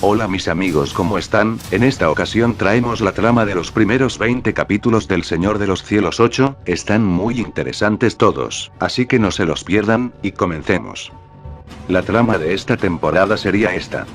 Hola mis amigos, ¿cómo están? En esta ocasión traemos la trama de los primeros 20 capítulos del Señor de los Cielos 8, están muy interesantes todos, así que no se los pierdan, y comencemos. La trama de esta temporada sería esta.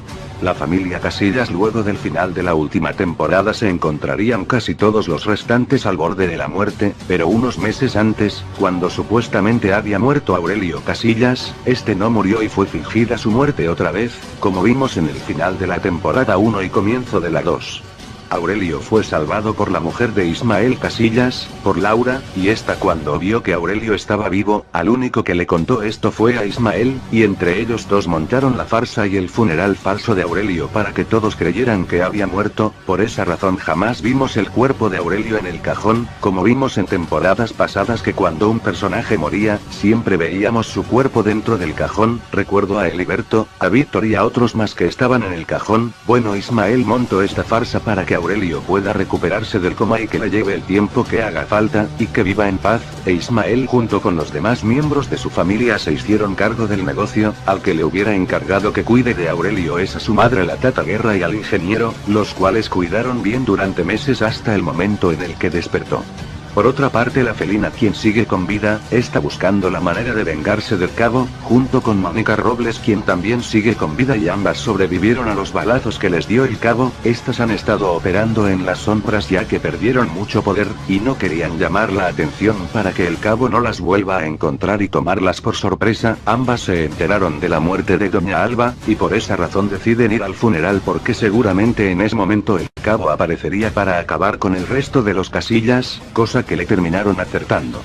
La familia Casillas luego del final de la última temporada se encontrarían casi todos los restantes al borde de la muerte, pero unos meses antes, cuando supuestamente había muerto Aurelio Casillas, este no murió y fue fingida su muerte otra vez, como vimos en el final de la temporada 1 y comienzo de la 2. Aurelio fue salvado por la mujer de Ismael Casillas, por Laura, y esta cuando vio que Aurelio estaba vivo, al único que le contó esto fue a Ismael, y entre ellos dos montaron la farsa y el funeral falso de Aurelio para que todos creyeran que había muerto. Por esa razón jamás vimos el cuerpo de Aurelio en el cajón, como vimos en temporadas pasadas que cuando un personaje moría, siempre veíamos su cuerpo dentro del cajón. Recuerdo a Heliberto, a Víctor y a otros más que estaban en el cajón. Bueno, Ismael montó esta farsa para que Aurelio pueda recuperarse del coma y que le lleve el tiempo que haga falta, y que viva en paz, e Ismael junto con los demás miembros de su familia se hicieron cargo del negocio. Al que le hubiera encargado que cuide de Aurelio es a su madre la Tata Guerra y al ingeniero, los cuales cuidaron bien durante meses hasta el momento en el que despertó. Por otra parte la felina, quien sigue con vida, está buscando la manera de vengarse del cabo, junto con Mónica Robles, quien también sigue con vida, y ambas sobrevivieron a los balazos que les dio el cabo. Estas han estado operando en las sombras ya que perdieron mucho poder, y no querían llamar la atención para que el cabo no las vuelva a encontrar y tomarlas por sorpresa. Ambas se enteraron de la muerte de Doña Alba, y por esa razón deciden ir al funeral porque seguramente en ese momento el cabo aparecería para acabar con el resto de los Casillas, cosa que le terminaron acertando.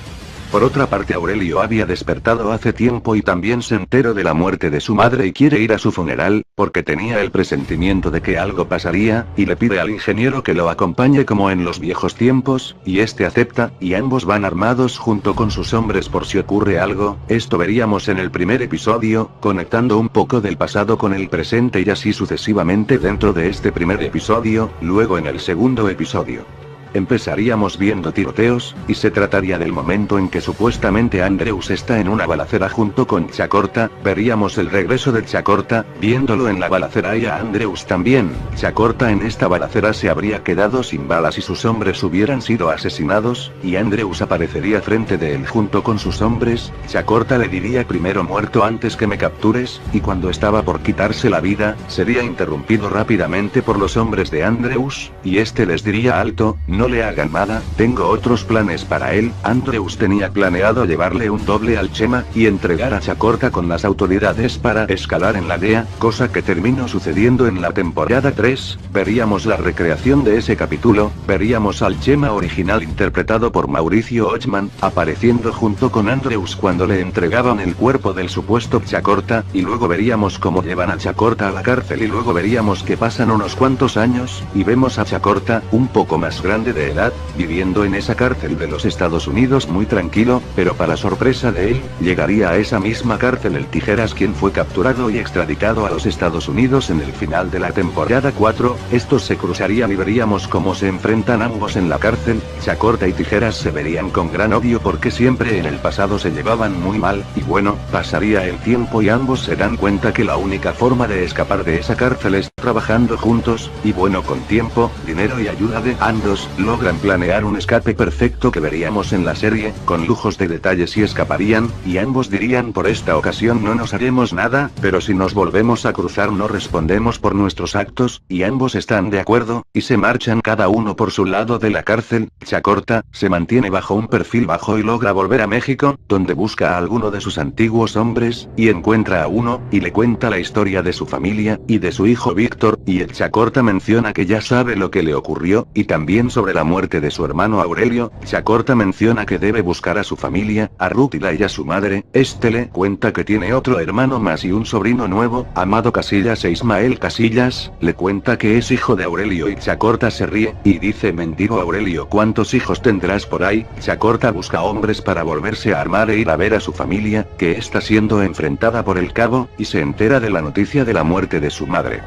Por otra parte Aurelio había despertado hace tiempo y también se enteró de la muerte de su madre y quiere ir a su funeral, porque tenía el presentimiento de que algo pasaría, y le pide al ingeniero que lo acompañe como en los viejos tiempos, y este acepta, y ambos van armados junto con sus hombres por si ocurre algo. Esto veríamos en el primer episodio, conectando un poco del pasado con el presente y así sucesivamente dentro de este primer episodio. Luego en el segundo episodio empezaríamos viendo tiroteos, y se trataría del momento en que supuestamente Andreus está en una balacera junto con Chacorta. Veríamos el regreso de Chacorta, viéndolo en la balacera, y a Andreus también. Chacorta en esta balacera se habría quedado sin balas y sus hombres hubieran sido asesinados, y Andreus aparecería frente de él junto con sus hombres. Chacorta le diría: primero muerto antes que me captures, y cuando estaba por quitarse la vida, sería interrumpido rápidamente por los hombres de Andreus, y este les diría: alto, no le hagan nada, tengo otros planes para él. Andreus tenía planeado llevarle un doble al Chema, y entregar a Chacorta con las autoridades para escalar en la DEA, cosa que terminó sucediendo en la temporada 3, veríamos la recreación de ese capítulo, veríamos al Chema original interpretado por Mauricio Ochman, apareciendo junto con Andreus cuando le entregaban el cuerpo del supuesto Chacorta, y luego veríamos cómo llevan a Chacorta a la cárcel y luego veríamos que pasan unos cuantos años, y vemos a Chacorta, un poco más grande de edad, viviendo en esa cárcel de los Estados Unidos muy tranquilo, pero para sorpresa de él, llegaría a esa misma cárcel el Tijeras, quien fue capturado y extraditado a los Estados Unidos en el final de la temporada 4, estos se cruzarían y veríamos cómo se enfrentan ambos en la cárcel. Chacorta y Tijeras se verían con gran odio porque siempre en el pasado se llevaban muy mal, y bueno, pasaría el tiempo y ambos se dan cuenta que la única forma de escapar de esa cárcel es trabajando juntos, y bueno, con tiempo, dinero y ayuda de ambos, logran planear un escape perfecto que veríamos en la serie, con lujos de detalles, y escaparían, y ambos dirían: por esta ocasión no nos haremos nada, pero si nos volvemos a cruzar no respondemos por nuestros actos, y ambos están de acuerdo, y se marchan cada uno por su lado de la cárcel. Chacorta se mantiene bajo un perfil bajo y logra volver a México, donde busca a alguno de sus antiguos hombres, y encuentra a uno, y le cuenta la historia de su familia, y de su hijo Víctor, y el Chacorta menciona que ya sabe lo que le ocurrió, y también sobre la muerte de su hermano Aurelio. Chacorta menciona que debe buscar a su familia, a Rútila y a su madre. Este le cuenta que tiene otro hermano más y un sobrino nuevo, Amado Casillas, e Ismael Casillas le cuenta que es hijo de Aurelio, y Chacorta se ríe, y dice: mendigo Aurelio, ¿cuántos hijos tendrás por ahí? Chacorta busca hombres para volverse a armar e ir a ver a su familia, que está siendo enfrentada por el cabo, y se entera de la noticia de la muerte de su madre.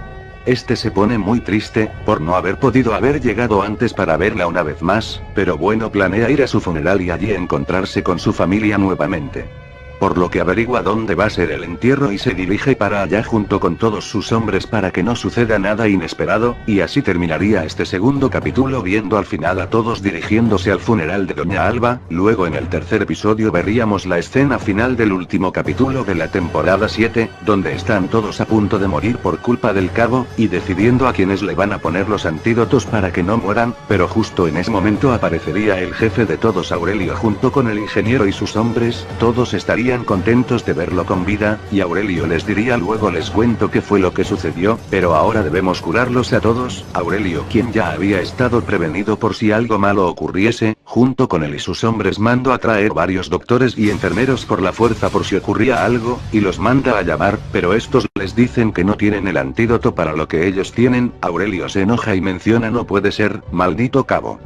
Este se pone muy triste, por no haber podido haber llegado antes para verla una vez más, pero bueno, planea ir a su funeral y allí encontrarse con su familia nuevamente. por lo que averigua dónde va a ser el entierro y se dirige para allá junto con todos sus hombres para que no suceda nada inesperado, y así terminaría este segundo capítulo viendo al final a todos dirigiéndose al funeral de Doña Alba. Luego en el tercer episodio veríamos la escena final del último capítulo de la temporada 7, donde están todos a punto de morir por culpa del cabo, y decidiendo a quienes le van a poner los antídotos para que no mueran, pero justo en ese momento aparecería el jefe de todos, Aurelio, junto con el ingeniero y sus hombres. Todos estarían contentos de verlo con vida, y Aurelio les diría: luego les cuento qué fue lo que sucedió, pero ahora debemos curarlos a todos. Aurelio, quien ya había estado prevenido por si algo malo ocurriese, junto con él y sus hombres manda a traer varios doctores y enfermeros por la fuerza por si ocurría algo, y los manda a llamar, pero estos les dicen que no tienen el antídoto para lo que ellos tienen. Aurelio se enoja y menciona: no puede ser, maldito cabo.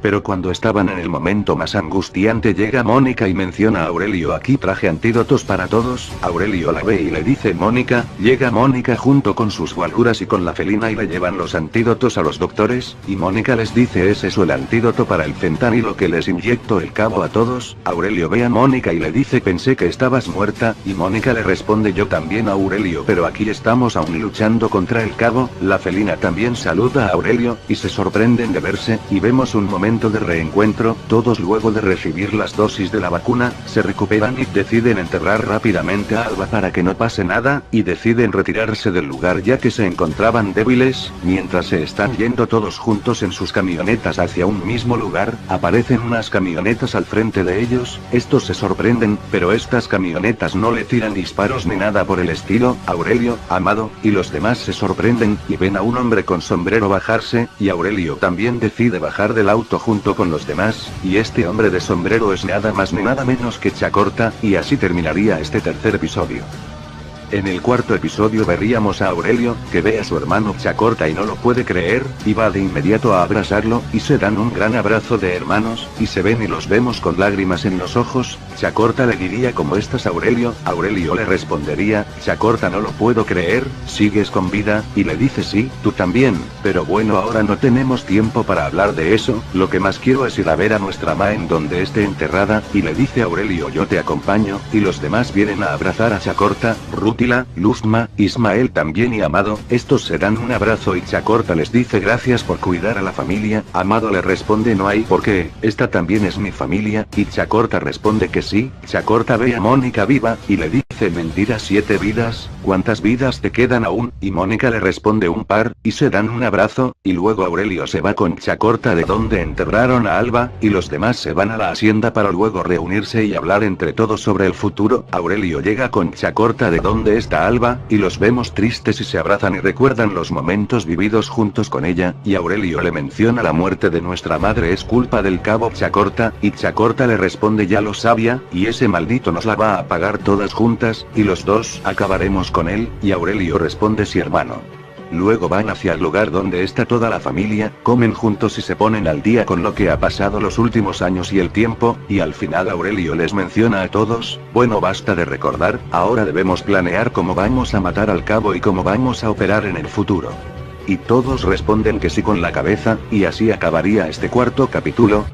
Pero cuando estaban en el momento más angustiante llega Mónica y menciona a Aurelio: aquí traje antídotos para todos. Aurelio la ve y le dice: Mónica. Llega Mónica junto con sus guaruras y con la felina y le llevan los antídotos a los doctores, y Mónica les dice: ¿es eso el antídoto para el fentanilo que les inyectó el cabo a todos? Aurelio ve a Mónica y le dice: pensé que estabas muerta, y Mónica le responde: yo también, Aurelio, pero aquí estamos aún luchando contra el cabo. La felina también saluda a Aurelio, y se sorprenden de verse, y vemos un momento de reencuentro. Todos, luego de recibir las dosis de la vacuna, se recuperan y deciden enterrar rápidamente a Alba para que no pase nada, y deciden retirarse del lugar ya que se encontraban débiles. Mientras se están yendo todos juntos en sus camionetas hacia un mismo lugar, aparecen unas camionetas al frente de ellos. Estos se sorprenden, pero estas camionetas no le tiran disparos ni nada por el estilo. Aurelio, Amado, y los demás se sorprenden, y ven a un hombre con sombrero bajarse, y Aurelio también decide bajar del auto junto con los demás, y este hombre de sombrero es nada más ni nada menos que Chacorta, y así terminaría este tercer episodio. En el cuarto episodio veríamos a Aurelio, que ve a su hermano Chacorta y no lo puede creer, y va de inmediato a abrazarlo, y se dan un gran abrazo de hermanos, y se ven y los vemos con lágrimas en los ojos. Chacorta le diría: ¿cómo estás, Aurelio? Aurelio le respondería: Chacorta, no lo puedo creer, ¿sigues con vida? Y le dice: sí, tú también, pero bueno, ahora no tenemos tiempo para hablar de eso, lo que más quiero es ir a ver a nuestra ma en donde esté enterrada. Y le dice Aurelio: yo te acompaño, y los demás vienen a abrazar a Chacorta. Rútila, Luzma, Ismael también y Amado. Estos se dan un abrazo y Chacorta les dice: gracias por cuidar a la familia. Amado le responde: no hay por qué, esta también es mi familia, y Chacorta responde que sí. Chacorta ve a Mónica viva, y le dice: mentira, 7 vidas, ¿cuántas vidas te quedan aún? Y Mónica le responde: un par, y se dan un abrazo, y luego Aurelio se va con Chacorta de donde enterraron a Alba, y los demás se van a la hacienda para luego reunirse y hablar entre todos sobre el futuro. Aurelio llega con Chacorta de donde está Alba, y los vemos tristes y se abrazan y recuerdan los momentos vividos juntos con ella, y Aurelio le menciona: la muerte de nuestra madre es culpa del cabo Chacorta, y Chacorta le responde: ya lo sabía, y ese maldito nos la va a pagar todas juntas, y los dos acabaremos con él. Y Aurelio responde: sí, hermano. Luego van hacia el lugar donde está toda la familia, comen juntos y se ponen al día con lo que ha pasado los últimos años y el tiempo, y al final Aurelio les menciona a todos: bueno, basta de recordar, ahora debemos planear cómo vamos a matar al cabo y cómo vamos a operar en el futuro. Y todos responden que sí con la cabeza, y así acabaría este cuarto capítulo.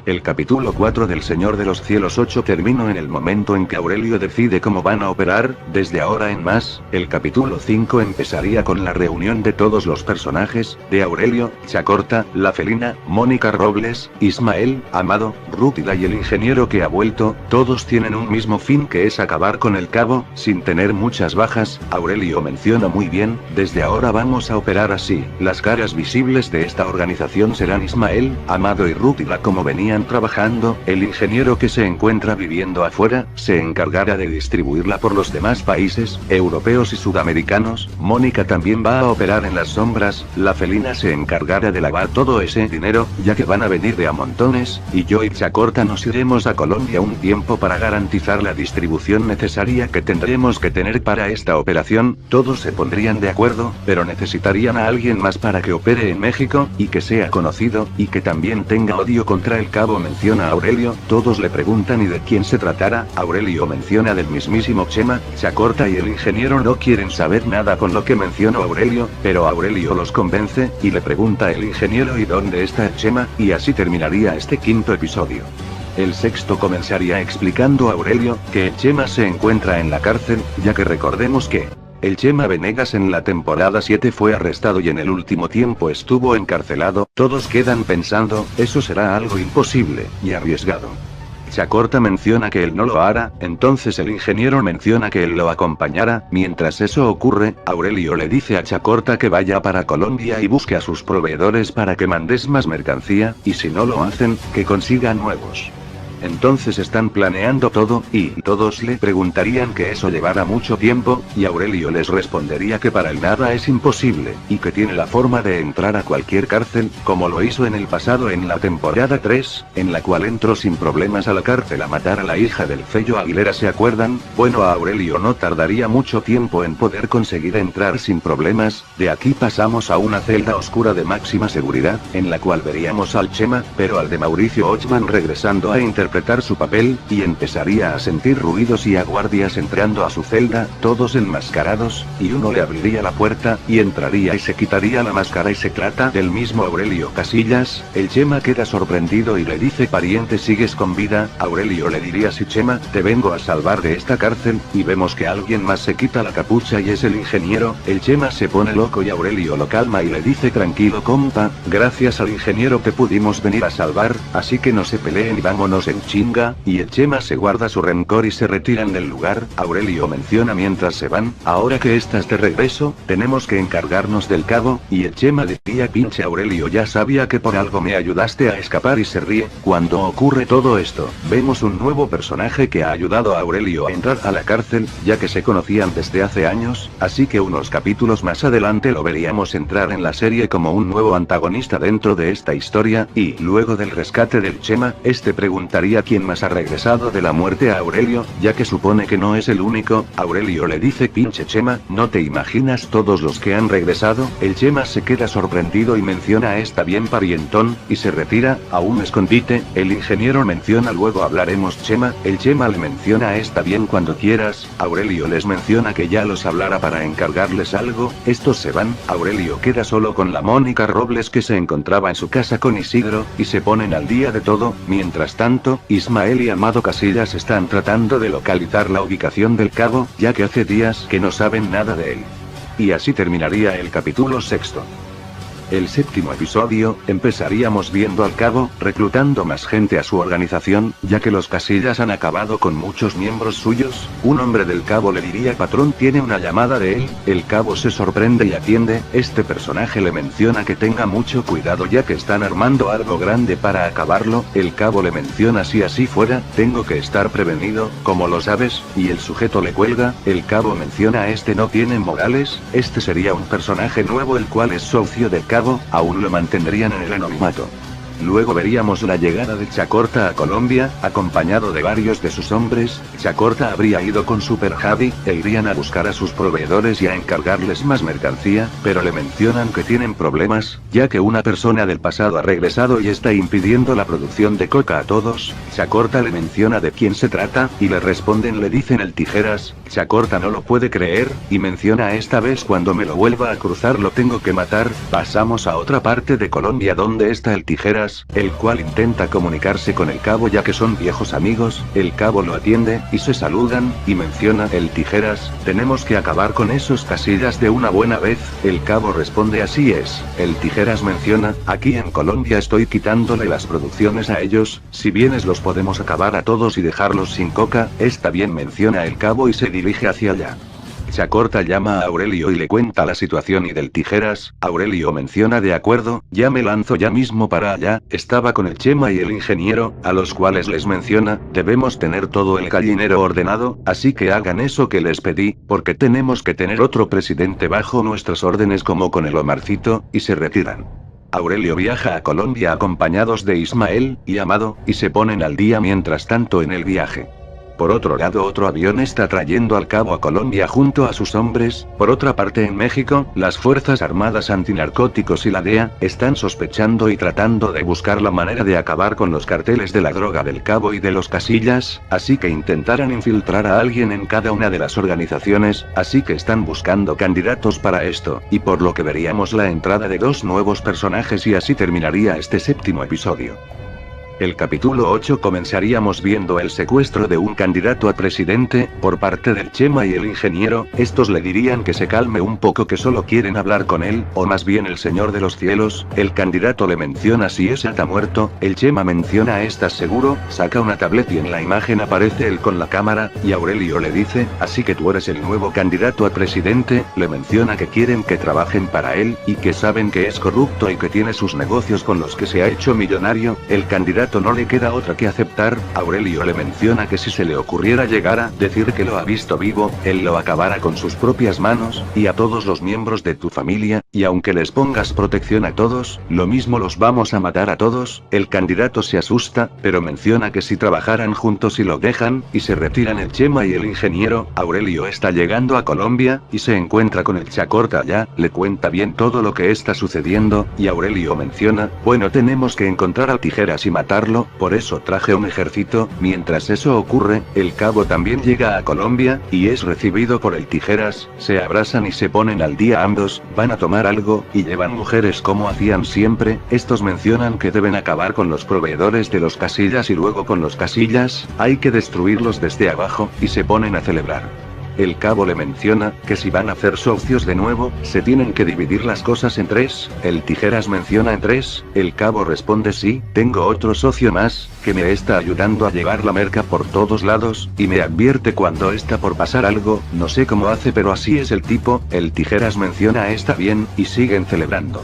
El capítulo 4 del Señor de los Cielos 8 terminó en el momento en que Aurelio decide cómo van a operar. Desde ahora en más, el capítulo 5 empezaría con la reunión de todos los personajes, de Aurelio, Chacorta, la felina, Mónica Robles, Ismael, Amado, Rútila y el ingeniero que ha vuelto. Todos tienen un mismo fin, que es acabar con el cabo, sin tener muchas bajas. Aurelio menciona muy bien: desde ahora vamos a operar así. Las caras visibles de esta organización serán Ismael, Amado y Rútila como venían trabajando. El ingeniero, que se encuentra viviendo afuera, se encargará de distribuirla por los demás países, europeos y sudamericanos. Mónica también va a operar en las sombras. La felina se encargará de lavar todo ese dinero, ya que van a venir de a montones, y yo y Chacorta nos iremos a Colombia un tiempo para garantizar la distribución necesaria que tendremos que tener para esta operación. Todos se pondrían de acuerdo, pero necesitarían a alguien más para que opere en México, y que sea conocido, y que también tenga odio contra el cabo, menciona Aurelio. Todos le preguntan y de quién se tratará. Aurelio menciona del mismísimo Chema. Chacorta y el ingeniero no quieren saber nada con lo que mencionó Aurelio, pero Aurelio los convence, y le pregunta el ingeniero: ¿y dónde está Chema? Y así terminaría este quinto episodio. El sexto comenzaría explicando a Aurelio que el Chema se encuentra en la cárcel, ya que recordemos que el Chema Venegas en la temporada 7 fue arrestado y en el último tiempo estuvo encarcelado. Todos quedan pensando, eso será algo imposible y arriesgado. Chacorta menciona que él no lo hará, entonces el ingeniero menciona que él lo acompañará. Mientras eso ocurre, Aurelio le dice a Chacorta que vaya para Colombia y busque a sus proveedores para que mandes más mercancía, y si no lo hacen, que consigan nuevos. Entonces están planeando todo, y todos le preguntarían que eso llevará mucho tiempo, y Aurelio les respondería que para él nada es imposible, y que tiene la forma de entrar a cualquier cárcel, como lo hizo en el pasado en la temporada 3, en la cual entró sin problemas a la cárcel a matar a la hija del Fello Aguilera, ¿se acuerdan? Bueno, a Aurelio no tardaría mucho tiempo en poder conseguir entrar sin problemas. De aquí pasamos a una celda oscura de máxima seguridad, en la cual veríamos al Chema, pero al de Mauricio Ochman regresando a interpretar su papel, y empezaría a sentir ruidos y a guardias entrando a su celda, todos enmascarados, y uno le abriría la puerta, y entraría y se quitaría la máscara y se trata del mismo Aurelio Casillas. El Chema queda sorprendido y le dice: pariente, ¿sigues con vida? Aurelio le diría: sí Chema, te vengo a salvar de esta cárcel, y vemos que alguien más se quita la capucha y es el ingeniero. El Chema se pone loco y Aurelio lo calma y le dice: tranquilo compa, gracias al ingeniero te pudimos venir a salvar, así que no se peleen y vámonos en chinga, y el Chema se guarda su rencor y se retiran del lugar. Aurelio menciona mientras se van: ahora que estás de regreso, tenemos que encargarnos del cabo, y el Chema decía: pinche Aurelio, ya sabía que por algo me ayudaste a escapar, y se ríe. Cuando ocurre todo esto, vemos un nuevo personaje que ha ayudado a Aurelio a entrar a la cárcel, ya que se conocían desde hace años, así que unos capítulos más adelante lo veríamos entrar en la serie como un nuevo antagonista dentro de esta historia, y luego del rescate del Chema, este preguntaría quién más ha regresado de la muerte a Aurelio, ya que supone que no es el único. Aurelio le dice: pinche Chema, ¿no te imaginas todos los que han regresado? El Chema se queda sorprendido y menciona: está bien parientón, y se retira a un escondite. El ingeniero menciona: luego hablaremos Chema. El Chema le menciona: está bien, cuando quieras. Aurelio les menciona que ya los hablará para encargarles algo. Estos se van. Aurelio queda solo con la Mónica Robles, que se encontraba en su casa con Isidro, y se ponen al día de todo. Mientras tanto, Ismael y Amado Casillas están tratando de localizar la ubicación del cabo, ya que hace días que no saben nada de él. Y así terminaría el capítulo sexto. El séptimo episodio, empezaríamos viendo al cabo reclutando más gente a su organización, ya que los Casillas han acabado con muchos miembros suyos. Un hombre del cabo le diría: patrón, tiene una llamada de él. El cabo se sorprende y atiende. Este personaje le menciona que tenga mucho cuidado, ya que están armando algo grande para acabarlo. El cabo le menciona: si así fuera, tengo que estar prevenido, ¿cómo lo sabes? Y el sujeto le cuelga. El cabo menciona: este no tiene modales. Este sería un personaje nuevo, el cual es socio del cabo, aún lo mantendrían en el anonimato. Luego veríamos la llegada de Chacorta a Colombia, acompañado de varios de sus hombres. Chacorta habría ido con Super Javi, e irían a buscar a sus proveedores y a encargarles más mercancía, pero le mencionan que tienen problemas, ya que una persona del pasado ha regresado y está impidiendo la producción de coca a todos. Chacorta le menciona de quién se trata, y le responden, le dicen el Tijeras. Chacorta no lo puede creer, y menciona: esta vez cuando me lo vuelva a cruzar lo tengo que matar. Pasamos a otra parte de Colombia donde está el Tijeras, el cual intenta comunicarse con el cabo ya que son viejos amigos. El cabo lo atiende, y se saludan, y menciona el Tijeras: tenemos que acabar con esos Casillas de una buena vez. El cabo responde: así es. El Tijeras menciona: aquí en Colombia estoy quitándole las producciones a ellos, si vienes los podemos acabar a todos y dejarlos sin coca. Está bien, menciona el cabo y se dirige hacia allá. Chacorta llama a Aurelio y le cuenta la situación, y del Tijeras, Aurelio menciona: de acuerdo, ya me lanzo ya mismo para allá. Estaba con el Chema y el ingeniero, a los cuales les menciona: debemos tener todo el gallinero ordenado, así que hagan eso que les pedí, porque tenemos que tener otro presidente bajo nuestras órdenes como con el Omarcito, y se retiran. Aurelio viaja a Colombia acompañados de Ismael y Amado, y se ponen al día mientras tanto en el viaje. Por otro lado, otro avión está trayendo al cabo a Colombia junto a sus hombres. Por otra parte, en México, las Fuerzas Armadas Antinarcóticos y la DEA están sospechando y tratando de buscar la manera de acabar con los carteles de la droga del cabo y de los Casillas, así que intentarán infiltrar a alguien en cada una de las organizaciones, así que están buscando candidatos para esto, y por lo que veríamos la entrada de dos nuevos personajes, y así terminaría este séptimo episodio. El capítulo 8 comenzaríamos viendo el secuestro de un candidato a presidente, por parte del Chema y el ingeniero. Estos le dirían que se calme un poco, que solo quieren hablar con él, o más bien el señor de los cielos. El candidato le menciona si ese está muerto, el Chema menciona ¿estás seguro? Saca una tablet y en la imagen aparece él con la cámara, y Aurelio le dice, así que tú eres el nuevo candidato a presidente. Le menciona que quieren que trabajen para él, y que saben que es corrupto y que tiene sus negocios con los que se ha hecho millonario. El candidato no le queda otra que aceptar. Aurelio le menciona que si se le ocurriera llegar a decir que lo ha visto vivo, él lo acabará con sus propias manos, y a todos los miembros de tu familia, y aunque les pongas protección a todos, lo mismo los vamos a matar a todos. El candidato se asusta, pero menciona que si trabajaran juntos y lo dejan, y se retiran el Chema y el ingeniero. Aurelio está llegando a Colombia, y se encuentra con el Chacorta allá, le cuenta bien todo lo que está sucediendo, y Aurelio menciona, bueno, tenemos que encontrar al Tijeras y matarlo, por eso traje un ejército. Mientras eso ocurre, el cabo también llega a Colombia, y es recibido por el Tijeras. Se abrazan y se ponen al día ambos, van a tomar algo, y llevan mujeres como hacían siempre. Estos mencionan que deben acabar con los proveedores de los Casillas y luego con los Casillas, hay que destruirlos desde abajo, y se ponen a celebrar. El cabo le menciona que si van a hacer socios de nuevo, se tienen que dividir las cosas en 3. El Tijeras menciona en 3. El cabo responde sí, tengo otro socio más, que me está ayudando a llevar la merca por todos lados, y me advierte cuando está por pasar algo, no sé cómo hace pero así es el tipo. El Tijeras menciona está bien, y siguen celebrando.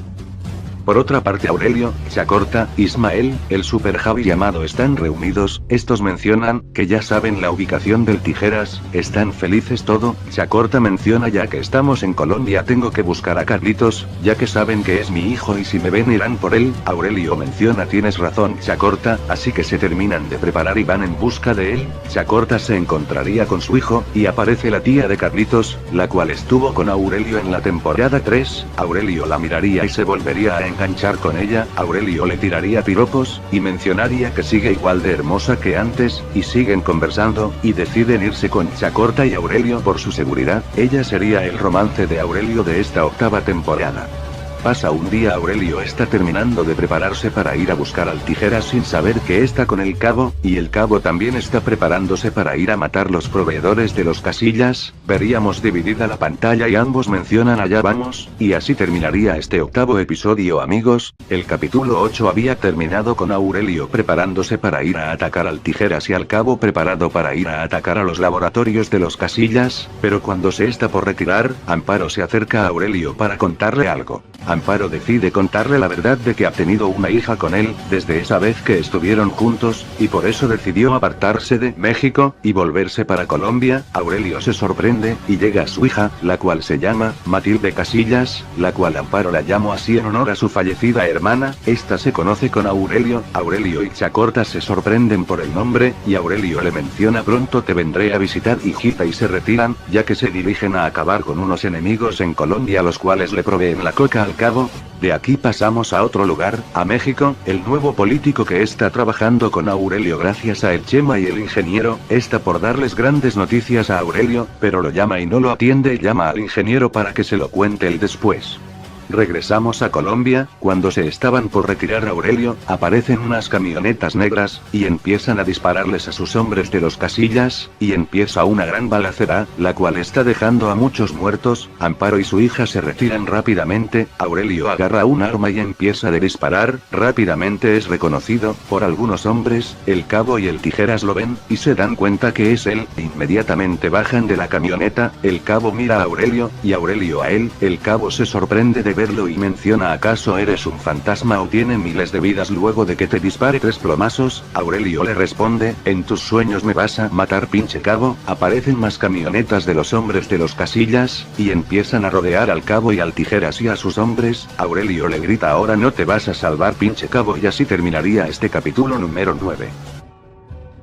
Por otra parte Aurelio, Chacorta, Ismael, el Super Javi llamado están reunidos. Estos mencionan que ya saben la ubicación del Tijeras, están felices todo. Chacorta menciona ya que estamos en Colombia tengo que buscar a Carlitos, ya que saben que es mi hijo y si me ven irán por él. Aurelio menciona tienes razón Chacorta, así que se terminan de preparar y van en busca de él. Chacorta se encontraría con su hijo, y aparece la tía de Carlitos, la cual estuvo con Aurelio en la temporada 3. Aurelio la miraría y se volvería a enganchar con ella. Aurelio le tiraría piropos, y mencionaría que sigue igual de hermosa que antes, y siguen conversando, y deciden irse con Chacorta y Aurelio por su seguridad. Ella sería el romance de Aurelio de esta 8ª temporada. Pasa un día Aurelio está terminando de prepararse para ir a buscar al Tijeras sin saber que está con el cabo, y el cabo también está preparándose para ir a matar los proveedores de los Casillas. Veríamos dividida la pantalla y ambos mencionan allá vamos, y así terminaría este 8º episodio amigos. El capítulo 8 había terminado con Aurelio preparándose para ir a atacar al Tijeras y al cabo preparado para ir a atacar a los laboratorios de los Casillas, pero cuando se está por retirar, Amparo se acerca a Aurelio para contarle algo. Amparo decide contarle la verdad de que ha tenido una hija con él, desde esa vez que estuvieron juntos, y por eso decidió apartarse de México, y volverse para Colombia. Aurelio se sorprende, y llega a su hija, la cual se llama Matilde Casillas, la cual Amparo la llamó así en honor a su fallecida hermana. Esta se conoce con Aurelio. Aurelio y Chacorta se sorprenden por el nombre, y Aurelio le menciona pronto te vendré a visitar hijita y se retiran, ya que se dirigen a acabar con unos enemigos en Colombia los cuales le proveen la coca al cabo. De aquí pasamos a otro lugar, a México. El nuevo político que está trabajando con Aurelio gracias a el Chema y el ingeniero, está por darles grandes noticias a Aurelio, pero lo llama y no lo atiende y llama al ingeniero para que se lo cuente él después. Regresamos a Colombia, cuando se estaban por retirar a Aurelio, aparecen unas camionetas negras, y empiezan a dispararles a sus hombres de los Casillas, y empieza una gran balacera, la cual está dejando a muchos muertos. Amparo y su hija se retiran rápidamente, Aurelio agarra un arma y empieza a disparar, rápidamente es reconocido por algunos hombres, el cabo y el Tijeras lo ven, y se dan cuenta que es él, inmediatamente bajan de la camioneta, el cabo mira a Aurelio, y Aurelio a él, el cabo se sorprende de verlo y menciona ¿acaso eres un fantasma o tiene miles de vidas luego de que te dispare 3 plomazos? Aurelio le responde, en tus sueños me vas a matar pinche cabo. Aparecen más camionetas de los hombres de los Casillas, y empiezan a rodear al cabo y al Tijeras y a sus hombres. Aurelio le grita ahora no te vas a salvar pinche cabo y así terminaría este capítulo número 9.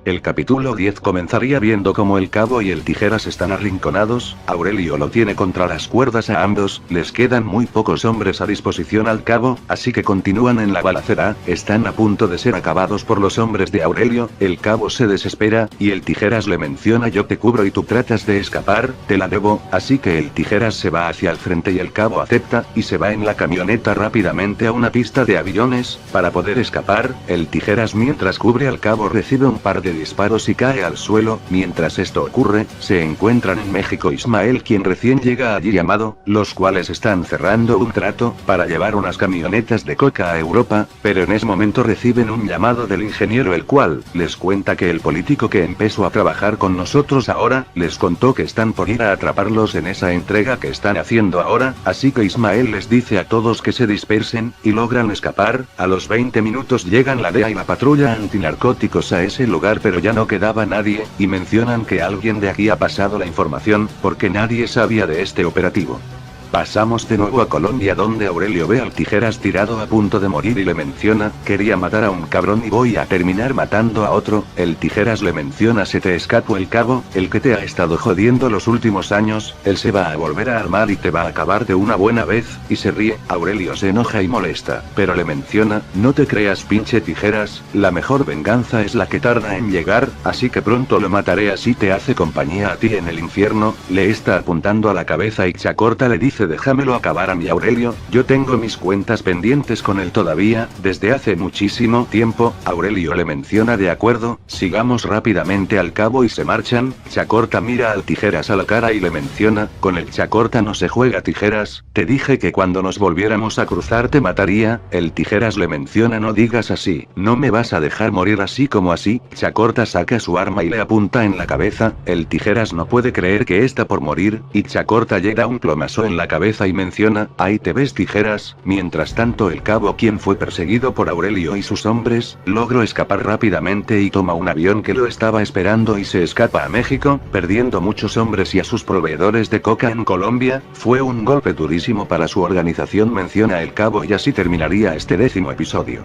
El capítulo 10 comenzaría viendo cómo el cabo y el tijeras están arrinconados, Aurelio lo tiene contra las cuerdas a ambos, les quedan muy pocos hombres a disposición al cabo, así que continúan en la balacera, están a punto de ser acabados por los hombres de Aurelio, el cabo se desespera, y el tijeras le menciona yo te cubro y tú tratas de escapar, te la debo, así que el tijeras se va hacia el frente y el cabo acepta, y se va en la camioneta rápidamente a una pista de aviones, para poder escapar, el tijeras mientras cubre al cabo recibe un par de disparos y cae al suelo, mientras esto ocurre, se encuentran en México Ismael quien recién llega allí llamado, los cuales están cerrando un trato, para llevar unas camionetas de coca a Europa, pero en ese momento reciben un llamado del ingeniero el cual, les cuenta que el político que empezó a trabajar con nosotros ahora, les contó que están por ir a atraparlos en esa entrega que están haciendo ahora, así que Ismael les dice a todos que se dispersen, y logran escapar, a los 20 minutos llegan la DEA y la patrulla antinarcóticos a ese lugar pero ya no quedaba nadie, y mencionan que alguien de aquí ha pasado la información, porque nadie sabía de este operativo. Pasamos de nuevo a Colombia donde Aurelio ve al tijeras tirado a punto de morir y le menciona, quería matar a un cabrón y voy a terminar matando a otro, el tijeras le menciona se te escapó el cabo, el que te ha estado jodiendo los últimos años, él se va a volver a armar y te va a acabar de una buena vez, y se ríe, Aurelio se enoja y molesta, pero le menciona, no te creas pinche tijeras, la mejor venganza es la que tarda en llegar, así que pronto lo mataré así te hace compañía a ti en el infierno, le está apuntando a la cabeza y Chacorta le dice déjamelo acabar a mi Aurelio, yo tengo mis cuentas pendientes con él todavía, desde hace muchísimo tiempo, Aurelio le menciona de acuerdo, sigamos rápidamente al cabo y se marchan, Chacorta mira al tijeras a la cara y le menciona, con el Chacorta no se juega tijeras, te dije que cuando nos volviéramos a cruzar te mataría, el tijeras le menciona no digas así, no me vas a dejar morir así como así, Chacorta saca su arma y le apunta en la cabeza, el tijeras no puede creer que está por morir, y Chacorta le da un plomazo en la cabeza y menciona, ahí te ves tijeras, mientras tanto el cabo quien fue perseguido por Aurelio y sus hombres, logró escapar rápidamente y toma un avión que lo estaba esperando y se escapa a México, perdiendo muchos hombres y a sus proveedores de coca en Colombia, fue un golpe durísimo para su organización menciona el cabo y así terminaría este 10º episodio.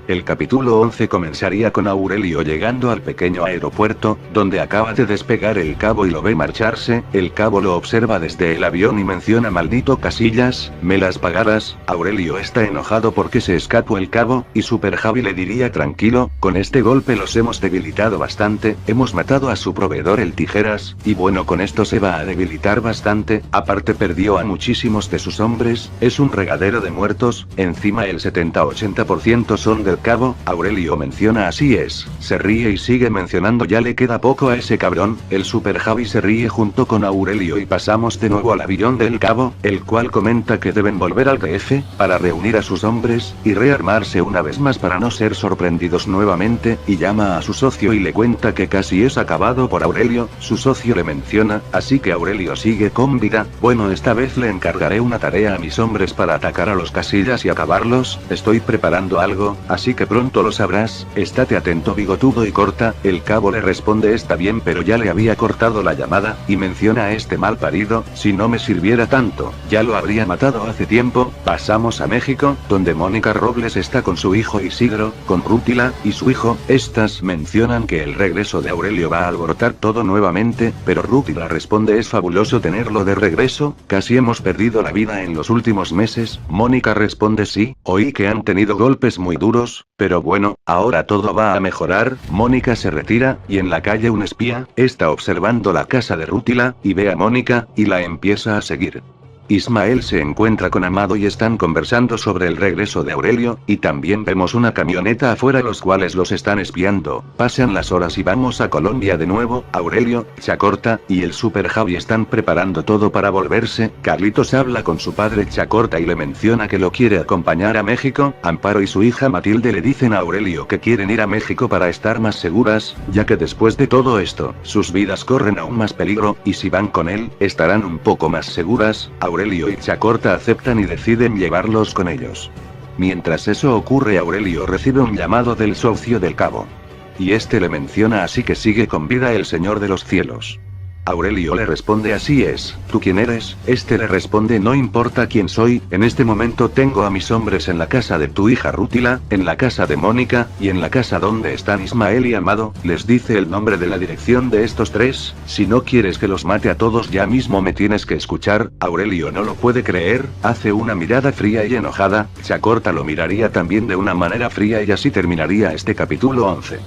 El capítulo 11 comenzaría con Aurelio llegando al pequeño aeropuerto, donde acaba de despegar el cabo y lo ve marcharse, el cabo lo observa desde el avión y menciona maldito Casillas, me las pagarás, Aurelio está enojado porque se escapó el cabo, y Super Javi le diría tranquilo, con este golpe los hemos debilitado bastante, hemos matado a su proveedor el tijeras, y bueno con esto se va a debilitar bastante, aparte perdió a muchísimos de sus hombres, es un regadero de muertos, encima el 70-80% son del cabo, Aurelio menciona así es, se ríe y sigue mencionando ya le queda poco a ese cabrón, el Super Javi se ríe junto con Aurelio y pasamos de nuevo al avión del cabo, el cual comenta que deben volver al DF, para reunir a sus hombres, y rearmarse una vez más para no ser sorprendidos nuevamente, y llama a su socio y le cuenta que casi es acabado por Aurelio, su socio le menciona, así que Aurelio sigue con vida, bueno esta vez le encargaré una tarea a mis hombres para atacar a los Casillas y acabarlos, estoy preparando algo, así que pronto lo sabrás, estate atento bigotudo y corta, el cabo le responde está bien pero ya le había cortado la llamada, y menciona a este mal parido, si no me sirviera tanto, ya lo habría matado hace tiempo, pasamos a México, donde Mónica Robles está con su hijo Isidro, con Rútila, y su hijo, estas mencionan que el regreso de Aurelio va a alborotar todo nuevamente, pero Rútila responde es fabuloso tenerlo de regreso, casi hemos perdido la vida en los últimos meses, Mónica responde sí, oí que han tenido golpes muy duros, pero bueno, ahora todo va a mejorar, Mónica se retira, y en la calle un espía, está observando la casa de Rútila, y ve a Mónica, y la empieza a seguir. Ismael se encuentra con Amado y están conversando sobre el regreso de Aurelio, y también vemos una camioneta afuera los cuales los están espiando, pasan las horas y vamos a Colombia de nuevo, Aurelio, Chacorta, y el Super Javi están preparando todo para volverse, Carlitos habla con su padre Chacorta y le menciona que lo quiere acompañar a México, Amparo y su hija Matilde le dicen a Aurelio que quieren ir a México para estar más seguras, ya que después de todo esto, sus vidas corren aún más peligro, y si van con él, estarán un poco más seguras, Aurelio y Chacorta aceptan y deciden llevarlos con ellos. Mientras eso ocurre Aurelio recibe un llamado del socio del cabo. Y este le menciona así que sigue con vida el Señor de los Cielos. Aurelio le responde así es. ¿Tú quién eres? Este le responde no importa quién soy, en este momento tengo a mis hombres en la casa de tu hija Rútila, en la casa de Mónica, y en la casa donde están Ismael y Amado, les dice el nombre de la dirección de estos tres, si no quieres que los mate a todos ya mismo me tienes que escuchar. Aurelio no lo puede creer, hace una mirada fría y enojada, Chacorta lo miraría también de una manera fría y así terminaría este capítulo 11.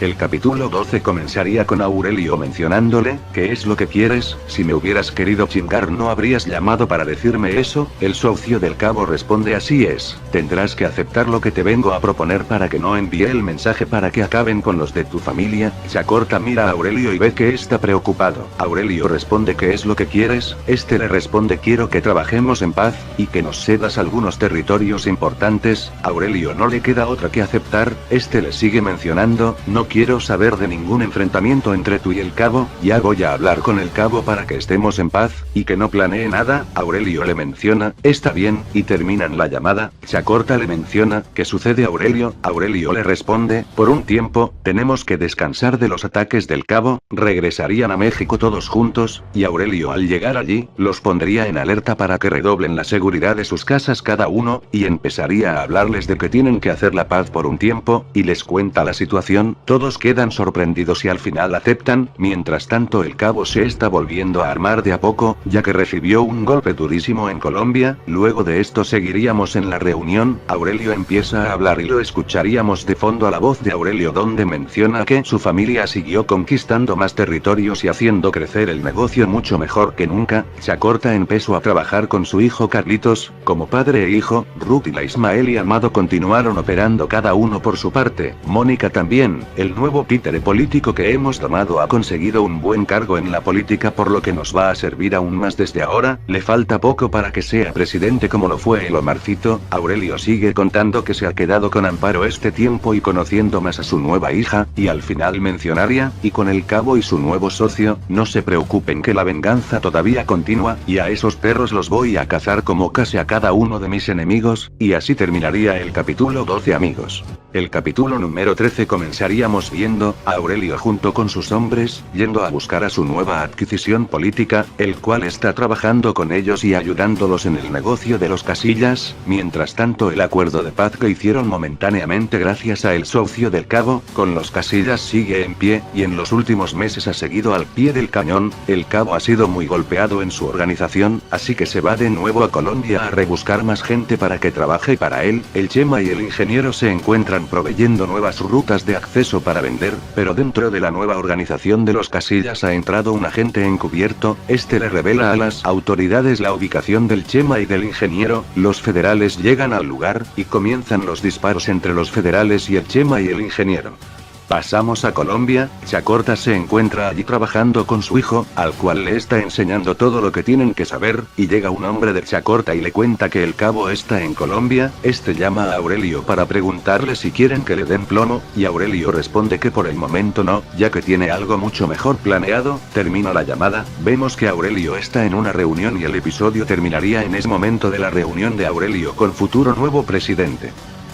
El capítulo 12 comenzaría con Aurelio mencionándole, ¿qué es lo que quieres? Si me hubieras querido chingar no habrías llamado para decirme eso. El socio del cabo responde así es, tendrás que aceptar lo que te vengo a proponer para que no envíe el mensaje para que acaben con los de tu familia. Chacorta mira a Aurelio y ve que está preocupado. Aurelio responde ¿qué es lo que quieres? Este le responde quiero que trabajemos en paz, y que nos cedas algunos territorios importantes. Aurelio no le queda otra que aceptar, este le sigue mencionando, no quiero saber de ningún enfrentamiento entre tú y el cabo, ya voy a hablar con el cabo para que estemos en paz, y que no planee nada. Aurelio le menciona, está bien, y terminan la llamada. Chacorta le menciona, ¿qué sucede Aurelio? Aurelio le responde, por un tiempo, tenemos que descansar de los ataques del cabo, regresarían a México todos juntos, y Aurelio al llegar allí, los pondría en alerta para que redoblen la seguridad de sus casas cada uno, y empezaría a hablarles de que tienen que hacer la paz por un tiempo, y les cuenta la situación. Todos quedan sorprendidos y al final aceptan, mientras tanto el cabo se está volviendo a armar de a poco, ya que recibió un golpe durísimo en Colombia. Luego de esto seguiríamos en la reunión, Aurelio empieza a hablar y lo escucharíamos de fondo a la voz de Aurelio donde menciona que su familia siguió conquistando más territorios y haciendo crecer el negocio mucho mejor que nunca. Chacorta empezó a trabajar con su hijo Carlitos, como padre e hijo, Rútila, Ismael y Amado continuaron operando cada uno por su parte, Mónica también. El nuevo títere político que hemos tomado ha conseguido un buen cargo en la política por lo que nos va a servir aún más desde ahora, le falta poco para que sea presidente como lo fue el Omarcito. Aurelio sigue contando que se ha quedado con Amparo este tiempo y conociendo más a su nueva hija, y al final mencionaría, y con el cabo y su nuevo socio, no se preocupen que la venganza todavía continúa, y a esos perros los voy a cazar como casi a cada uno de mis enemigos, y así terminaría el capítulo 12 amigos. El capítulo número 13 comenzaríamos viendo a Aurelio junto con sus hombres, yendo a buscar a su nueva adquisición política, el cual está trabajando con ellos y ayudándolos en el negocio de los casillas. Mientras tanto el acuerdo de paz que hicieron momentáneamente gracias a el socio del cabo, con los casillas sigue en pie, y en los últimos meses ha seguido al pie del cañón. El cabo ha sido muy golpeado en su organización, así que se va de nuevo a Colombia a rebuscar más gente para que trabaje para él. El Chema y el ingeniero se encuentran proveyendo nuevas rutas de acceso para vender, pero dentro de la nueva organización de los casillas ha entrado un agente encubierto, este le revela a las autoridades la ubicación del Chema y del ingeniero. Los federales llegan al lugar, y comienzan los disparos entre los federales y el Chema y el ingeniero. Pasamos a Colombia, Chacorta se encuentra allí trabajando con su hijo, al cual le está enseñando todo lo que tienen que saber, y llega un hombre de Chacorta y le cuenta que el cabo está en Colombia. Este llama a Aurelio para preguntarle si quieren que le den plomo, y Aurelio responde que por el momento no, ya que tiene algo mucho mejor planeado. Termina la llamada, vemos que Aurelio está en una reunión y el episodio terminaría en ese momento de la reunión de Aurelio con futuro nuevo presidente.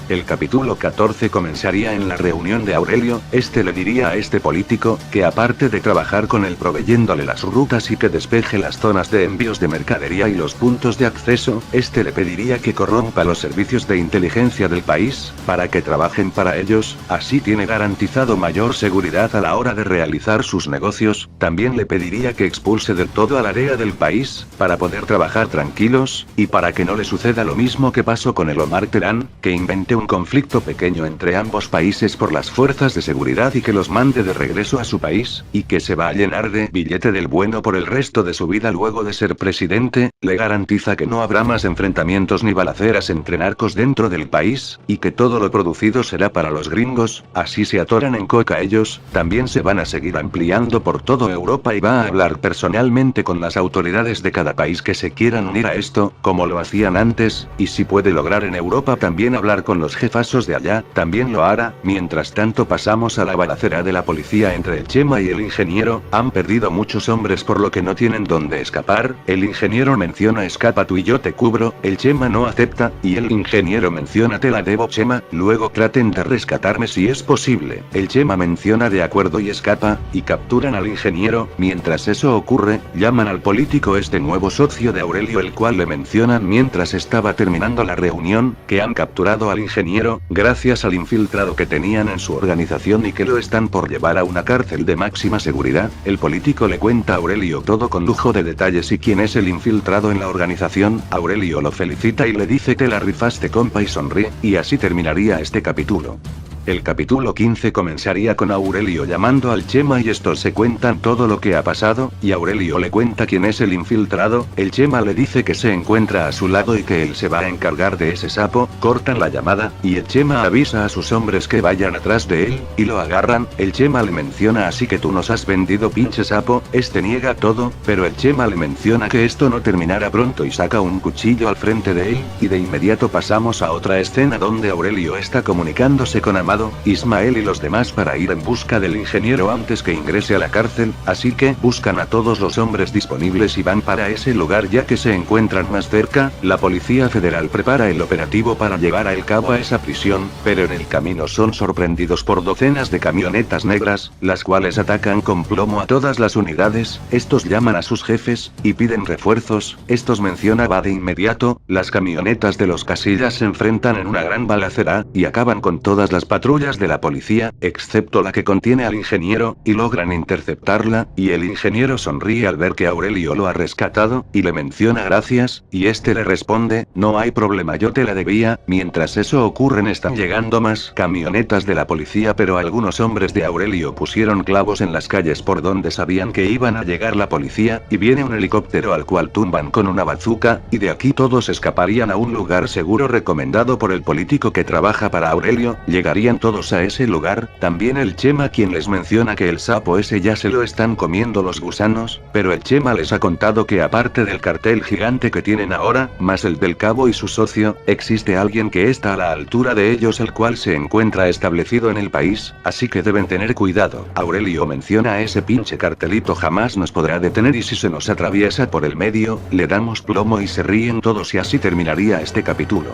El capítulo 14 comenzaría en la reunión de Aurelio, este le diría a este político, que aparte de trabajar con él proveyéndole las rutas y que despeje las zonas de envíos de mercadería y los puntos de acceso, este le pediría que corrompa los servicios de inteligencia del país, para que trabajen para ellos, así tiene garantizado mayor seguridad a la hora de realizar sus negocios. También le pediría que expulse del todo a la DEA del país, para poder trabajar tranquilos, y para que no le suceda lo mismo que pasó con el Omar Terán, que invente un conflicto pequeño entre ambos países por las fuerzas de seguridad y que los mande de regreso a su país, y que se va a llenar de billete del bueno por el resto de su vida luego de ser presidente. Le garantiza que no habrá más enfrentamientos ni balaceras entre narcos dentro del país, y que todo lo producido será para los gringos, así se atoran en coca ellos. También se van a seguir ampliando por toda Europa y va a hablar personalmente con las autoridades de cada país que se quieran unir a esto, como lo hacían antes, y si puede lograr en Europa también hablar con los los jefazos de allá, también lo hará. Mientras tanto pasamos a la balacera de la policía entre el Chema y el ingeniero. Han perdido muchos hombres por lo que no tienen dónde escapar. El ingeniero menciona escapa tú y yo te cubro. El Chema no acepta, y el ingeniero menciona te la debo Chema, luego traten de rescatarme si es posible. El Chema menciona de acuerdo y escapa, y capturan al ingeniero. Mientras eso ocurre, llaman al político este nuevo socio de Aurelio, el cual le mencionan mientras estaba terminando la reunión, que han capturado al ingeniero, gracias al infiltrado que tenían en su organización y que lo están por llevar a una cárcel de máxima seguridad. El político le cuenta a Aurelio todo con lujo de detalles y quién es el infiltrado en la organización. Aurelio lo felicita y le dice te la rifaste compa y sonríe, y así terminaría este capítulo. El capítulo 15 comenzaría con Aurelio llamando al Chema y estos se cuentan todo lo que ha pasado, y Aurelio le cuenta quién es el infiltrado. El Chema le dice que se encuentra a su lado y que él se va a encargar de ese sapo. Cortan la llamada, y el Chema avisa a sus hombres que vayan atrás de él, y lo agarran. El Chema le menciona así que tú nos has vendido pinche sapo. Este niega todo, pero el Chema le menciona que esto no terminará pronto y saca un cuchillo al frente de él, y de inmediato pasamos a otra escena donde Aurelio está comunicándose con Amado, Ismael y los demás para ir en busca del ingeniero antes que ingrese a la cárcel, así que buscan a todos los hombres disponibles y van para ese lugar ya que se encuentran más cerca. La Policía Federal prepara el operativo para llevar a El Cabo a esa prisión, pero en el camino son sorprendidos por docenas de camionetas negras, las cuales atacan con plomo a todas las unidades. Estos llaman a sus jefes, y piden refuerzos. Estos menciona va de inmediato. Las camionetas de los Casillas se enfrentan en una gran balacera, y acaban con todas las patrullas de la policía, excepto la que contiene al ingeniero, y logran interceptarla, y el ingeniero sonríe al ver que Aurelio lo ha rescatado, y le menciona gracias, y este le responde, no hay problema yo te la debía. Mientras eso ocurre están llegando más camionetas de la policía, pero algunos hombres de Aurelio pusieron clavos en las calles por donde sabían que iban a llegar la policía, y viene un helicóptero al cual tumban con una bazuca, y de aquí todos escaparían a un lugar seguro recomendado por el político que trabaja para Aurelio. Llegarían todos a ese lugar, también el Chema quien les menciona que el sapo ese ya se lo están comiendo los gusanos, pero el Chema les ha contado que aparte del cartel gigante que tienen ahora, más el del Cabo y su socio, existe alguien que está a la altura de ellos el cual se encuentra establecido en el país, así que deben tener cuidado. Aurelio menciona a ese pinche cartelito jamás nos podrá detener y si se nos atraviesa por el medio, le damos plomo y se ríen todos y así terminaría este capítulo.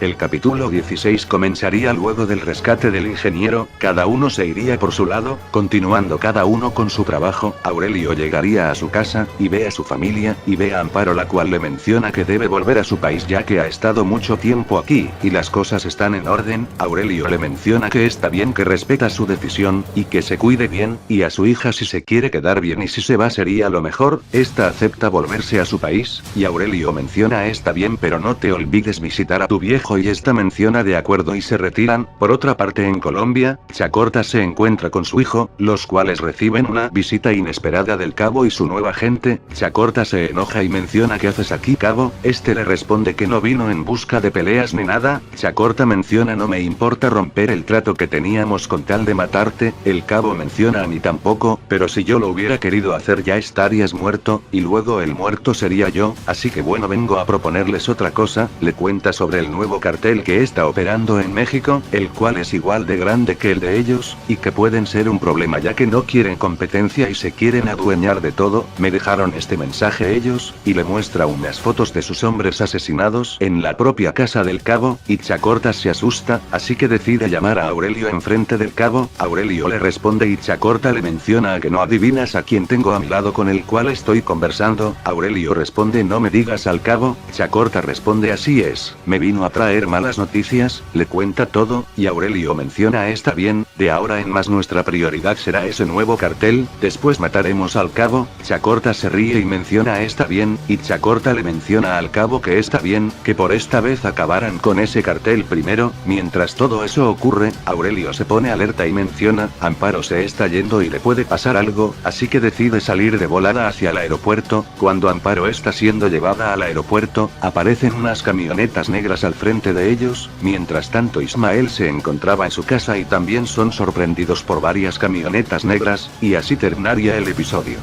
El capítulo 16 comenzaría luego del rescate del ingeniero, cada uno se iría por su lado, continuando cada uno con su trabajo. Aurelio llegaría a su casa, y ve a su familia, y ve a Amparo la cual le menciona que debe volver a su país ya que ha estado mucho tiempo aquí, y las cosas están en orden. Aurelio le menciona que está bien que respeta su decisión, y que se cuide bien, y a su hija si se quiere quedar bien y si se va sería lo mejor. Esta acepta volverse a su país, y Aurelio menciona está bien pero no te olvides visitar a tu viejo y esta menciona de acuerdo y se retiran. Por otra parte en Colombia, Chacorta se encuentra con su hijo, los cuales reciben una visita inesperada del Cabo y su nueva gente. Chacorta se enoja y menciona ¿qué haces aquí Cabo? Este le responde que no vino en busca de peleas ni nada. Chacorta menciona no me importa romper el trato que teníamos con tal de matarte. El Cabo menciona a mí tampoco, pero si yo lo hubiera querido hacer ya estarías muerto, y luego el muerto sería yo, así que bueno vengo a proponerles otra cosa. Le cuenta sobre el nuevo cartel que está operando en México, el cual es igual de grande que el de ellos, y que pueden ser un problema ya que no quieren competencia y se quieren adueñar de todo. Me dejaron este mensaje ellos, y le muestra unas fotos de sus hombres asesinados en la propia casa del Cabo, y Chacorta se asusta, así que decide llamar a Aurelio enfrente del Cabo. Aurelio le responde y Chacorta le menciona que no adivinas a quién tengo a mi lado con el cual estoy conversando. Aurelio responde no me digas al Cabo. Chacorta responde así es, me vino a traer malas noticias. Le cuenta todo, y Aurelio menciona está bien, de ahora en más nuestra prioridad será ese nuevo cartel, después mataremos al Cabo. Chacorta se ríe y menciona está bien, y Chacorta le menciona al Cabo que está bien, que por esta vez acabaran con ese cartel primero. Mientras todo eso ocurre, Aurelio se pone alerta y menciona, Amparo se está yendo y le puede pasar algo, así que decide salir de volada hacia el aeropuerto. Cuando Amparo está siendo llevada al aeropuerto, aparecen unas camionetas negras al frente de ellos. Mientras tanto Ismael se encontraba en su casa y también son sorprendidos por varias camionetas negras, y así terminaría el episodio.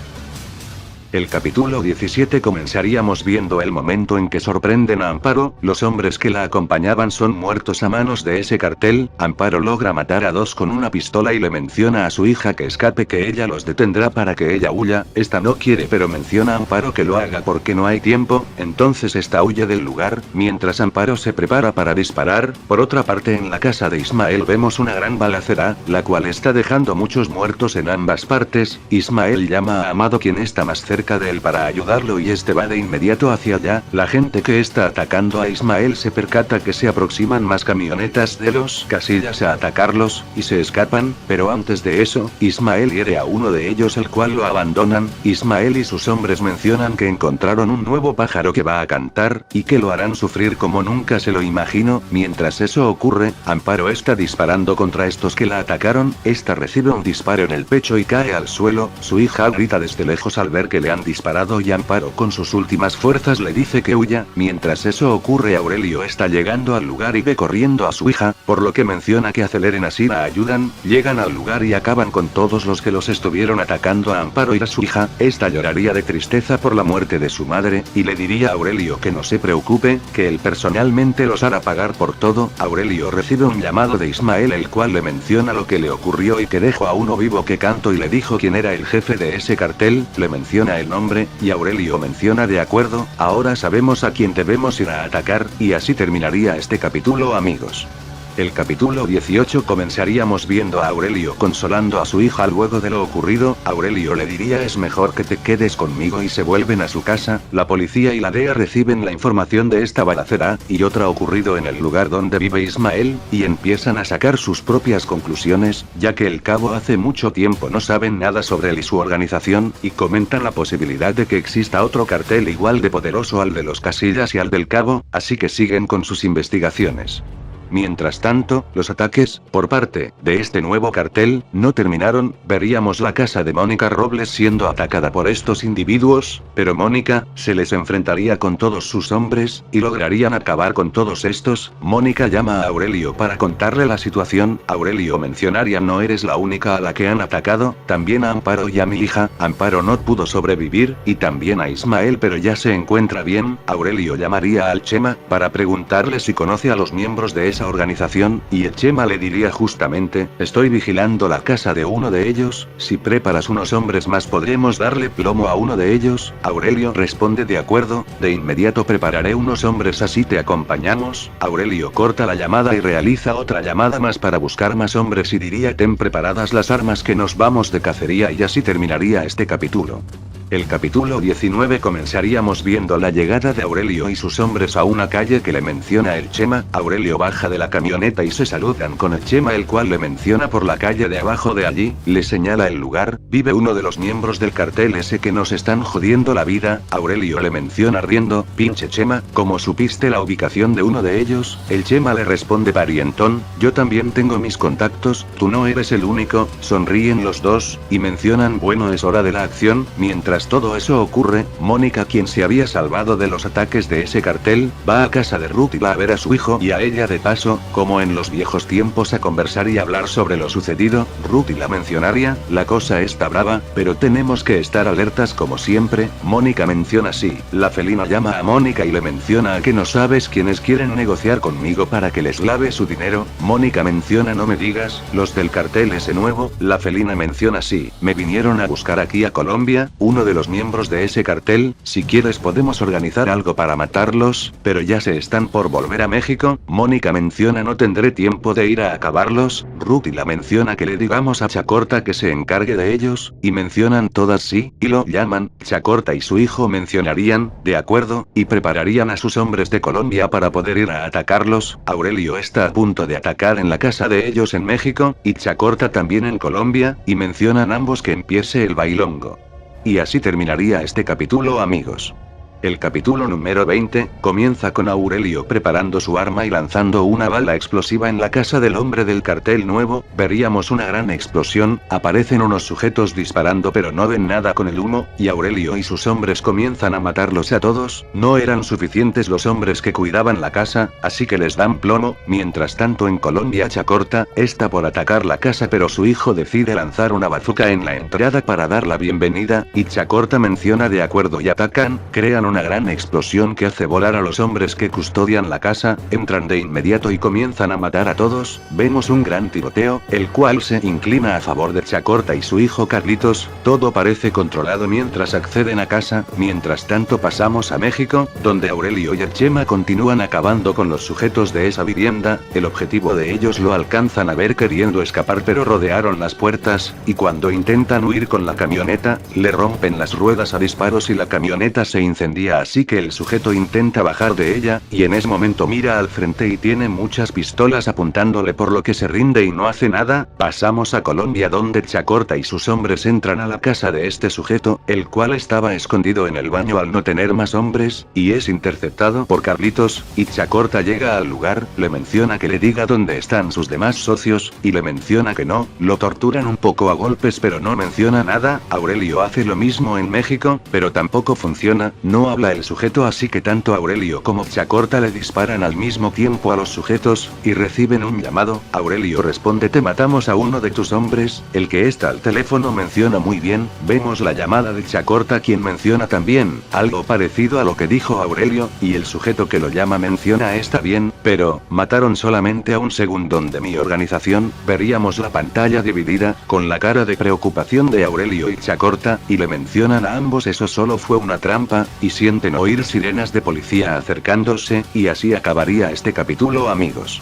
El capítulo 17 comenzaríamos viendo el momento en que sorprenden a Amparo, los hombres que la acompañaban son muertos a manos de ese cartel, Amparo logra matar a 2 con una pistola y le menciona a su hija que escape, que ella los detendrá para que ella huya. Esta no quiere, pero menciona a Amparo que lo haga porque no hay tiempo, entonces esta huye del lugar, mientras Amparo se prepara para disparar. Por otra parte, en la casa de Ismael vemos una gran balacera, la cual está dejando muchos muertos en ambas partes. Ismael llama a Amado, quien está más cerca de él, para ayudarlo, y este va de inmediato hacia allá. La gente que está atacando a Ismael se percata que se aproximan más camionetas de los Casillas a atacarlos, y se escapan, pero antes de eso, Ismael hiere a uno de ellos, el cual lo abandonan. Ismael y sus hombres mencionan que encontraron un nuevo pájaro que va a cantar, y que lo harán sufrir como nunca se lo imagino. Mientras eso ocurre, Amparo está disparando contra estos que la atacaron, esta recibe un disparo en el pecho y cae al suelo. Su hija grita desde lejos al ver que le han disparado, y Amparo con sus últimas fuerzas le dice que huya. Mientras eso ocurre, Aurelio está llegando al lugar y ve corriendo a su hija, por lo que menciona que aceleren, así la ayudan. Llegan al lugar y acaban con todos los que los estuvieron atacando a Amparo y a su hija. Esta lloraría de tristeza por la muerte de su madre, y le diría a Aurelio que no se preocupe, que él personalmente los hará pagar por todo. Aurelio recibe un llamado de Ismael, el cual le menciona lo que le ocurrió y que dejó a uno vivo que canto, y le dijo quién era el jefe de ese cartel, le menciona el nombre, y Aurelio menciona de acuerdo, ahora sabemos a quién debemos ir a atacar, y así terminaría este capítulo, amigos. El capítulo 18 comenzaríamos viendo a Aurelio consolando a su hija luego de lo ocurrido. Aurelio le diría: es mejor que te quedes conmigo, y se vuelven a su casa. La policía y la DEA reciben la información de esta balacera, y otra ocurrido en el lugar donde vive Ismael, y empiezan a sacar sus propias conclusiones, ya que el cabo hace mucho tiempo no saben nada sobre él y su organización, y comentan la posibilidad de que exista otro cartel igual de poderoso al de los Casillas y al del cabo, así que siguen con sus investigaciones. Mientras tanto, los ataques, por parte de este nuevo cartel, no terminaron. Veríamos la casa de Mónica Robles siendo atacada por estos individuos, pero Mónica se les enfrentaría con todos sus hombres, y lograrían acabar con todos estos. Mónica llama a Aurelio para contarle la situación. Aurelio mencionaría: no eres la única a la que han atacado, también a Amparo y a mi hija. Amparo no pudo sobrevivir, y también a Ismael, pero ya se encuentra bien. Aurelio llamaría al Chema para preguntarle si conoce a los miembros de esa organización, y el Chema le diría justamente: estoy vigilando la casa de uno de ellos, si preparas unos hombres más podremos darle plomo a uno de ellos. Aurelio responde: de acuerdo, de inmediato prepararé unos hombres, así te acompañamos. Aurelio corta la llamada y realiza otra llamada más para buscar más hombres, y diría: ten preparadas las armas que nos vamos de cacería, y así terminaría este capítulo. El capítulo 19 comenzaríamos viendo la llegada de Aurelio y sus hombres a una calle que le menciona el Chema. Aurelio baja de la camioneta y se saludan con el Chema, el cual le menciona por la calle de abajo de allí, le señala el lugar. Vive uno de los miembros del cartel ese que nos están jodiendo la vida. Aurelio le menciona riendo: pinche Chema, ¿cómo supiste la ubicación de uno de ellos? El Chema le responde: parientón, yo también tengo mis contactos, tú no eres el único. Sonríen los dos, y mencionan: bueno, es hora de la acción. Mientras todo eso ocurre, Mónica, quien se había salvado de los ataques de ese cartel, va a casa de Ruth y va a ver a su hijo y a ella de paso, como en los viejos tiempos, a conversar y hablar sobre lo sucedido. Ruth y la mencionaría: la cosa está brava, pero tenemos que estar alertas como siempre. Mónica menciona: sí. La felina llama a Mónica y le menciona a que no sabes quiénes quieren negociar conmigo para que les lave su dinero. Mónica menciona: no me digas, los del cartel ese nuevo. La felina menciona: sí, me vinieron a buscar aquí a Colombia, uno de los miembros de ese cartel, si quieres podemos organizar algo para matarlos, pero ya se están por volver a México. Mónica menciona: no tendré tiempo de ir a acabarlos. Ruth y la menciona que le digamos a Chacorta que se encargue de ellos, y mencionan todas sí, y lo llaman. Chacorta y su hijo mencionarían: de acuerdo, y prepararían a sus hombres de Colombia para poder ir a atacarlos. Aurelio está a punto de atacar en la casa de ellos en México, y Chacorta también en Colombia, y mencionan ambos que empiece el bailongo. Y así terminaría este capítulo, amigos. El capítulo número 20, comienza con Aurelio preparando su arma y lanzando una bala explosiva en la casa del hombre del cartel nuevo. Veríamos una gran explosión, aparecen unos sujetos disparando pero no ven nada con el humo, y Aurelio y sus hombres comienzan a matarlos a todos. No eran suficientes los hombres que cuidaban la casa, así que les dan plomo. Mientras tanto en Colombia Chacorta está por atacar la casa pero su hijo decide lanzar una bazuca en la entrada para dar la bienvenida, y Chacorta menciona de acuerdo y atacan, crean una gran explosión que hace volar a los hombres que custodian la casa, entran de inmediato y comienzan a matar a todos. Vemos un gran tiroteo, el cual se inclina a favor de Chacorta y su hijo Carlitos. Todo parece controlado mientras acceden a casa. Mientras tanto pasamos a México, donde Aurelio y Chema continúan acabando con los sujetos de esa vivienda. El objetivo de ellos lo alcanzan a ver queriendo escapar pero rodearon las puertas, y cuando intentan huir con la camioneta, le rompen las ruedas a disparos y la camioneta se incendia, así que el sujeto intenta bajar de ella, y en ese momento mira al frente y tiene muchas pistolas apuntándole por lo que se rinde y no hace nada. Pasamos a Colombia donde Chacorta y sus hombres entran a la casa de este sujeto, el cual estaba escondido en el baño al no tener más hombres, y es interceptado por Carlitos, y Chacorta llega al lugar, le menciona que le diga dónde están sus demás socios, y le menciona que no, lo torturan un poco a golpes pero no menciona nada. Aurelio hace lo mismo en México, pero tampoco funciona, no habla el sujeto, así que tanto Aurelio como Chacorta le disparan al mismo tiempo a los sujetos, y reciben un llamado. Aurelio responde: te matamos a uno de tus hombres. El que está al teléfono menciona muy bien. Vemos la llamada de Chacorta, quien menciona también algo parecido a lo que dijo Aurelio, y el sujeto que lo llama menciona: está bien, pero mataron solamente a un segundón de mi organización. Veríamos la pantalla dividida, con la cara de preocupación de Aurelio y Chacorta, y le mencionan a ambos: eso solo fue una trampa, y sienten oír sirenas de policía acercándose, y así acabaría este capítulo, amigos.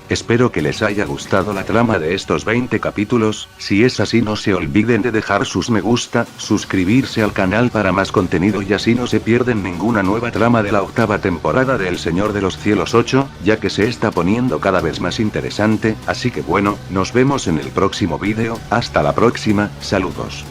Espero que les haya gustado la trama de estos 20 capítulos. Si es así, no se olviden de dejar sus me gusta, suscribirse al canal para más contenido y así no se pierden ninguna nueva trama de la octava temporada de El Señor de los Cielos 8, ya que se está poniendo cada vez más interesante. Así que bueno, nos vemos en el próximo vídeo. Hasta la próxima, saludos.